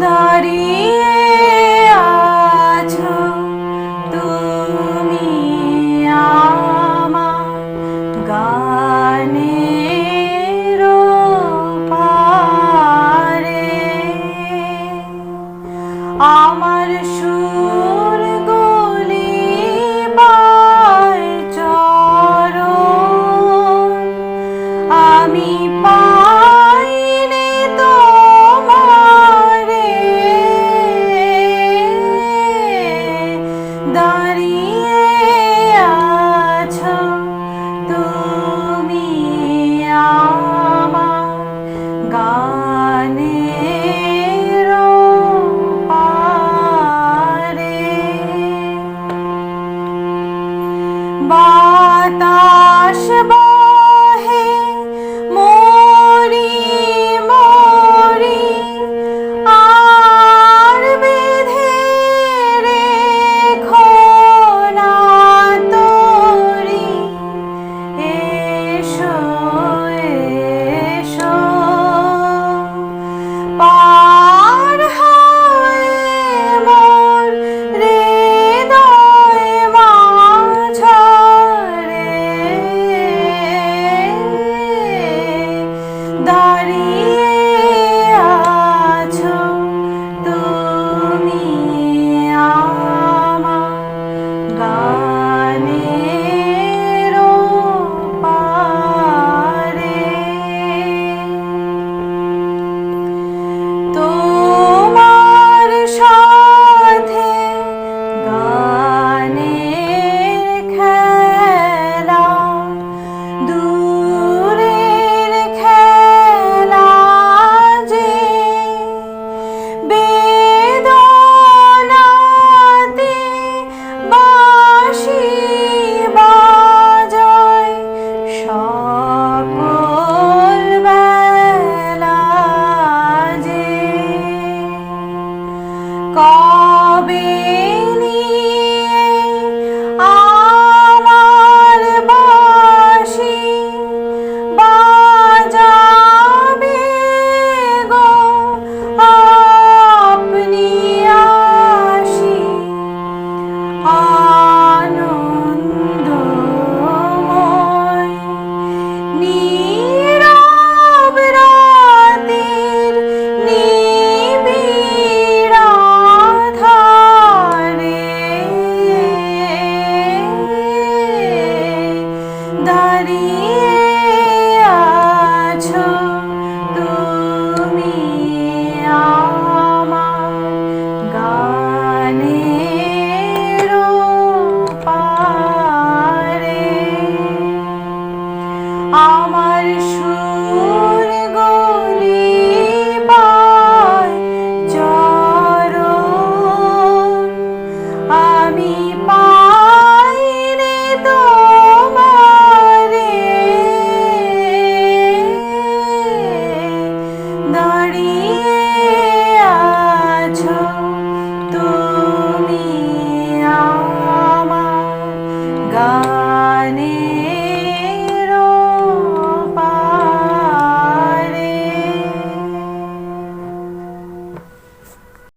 দাঁড়িয়ে আছো তুমি আমার গানের পারে, আমার সুর গলিবার চরণ আমি পাইলে তোমারে। দাঁড়িয়ে আছো তুমি আমার গানের পারে। বাতাস বহে মরি মরি আর বেঁধে রেখো না তরি। এসো এসো পার হয়ে মোর হৃদয় মাঝারে। দাঁড়িয়ে আছো তুমি আমার গানের পারে। তোমার সাথে গানের খেলা, দূরের খেলা যে বেদনাতে বাঁশি বাজায় সকল বেলা যে। কবে নিয়ে আমার বাঁশি বাজাবে গো আপনি আসি। আনন্দময় নীরব রাতের নিবিড় আধারে। দাঁড়িয়ে আছো তুমি আমার গানের পারে, আমার সুর গলিবার চরণ আমি পাইলে তোমারে। দাঁড়িয়ে আছো তুমি আমার গানে।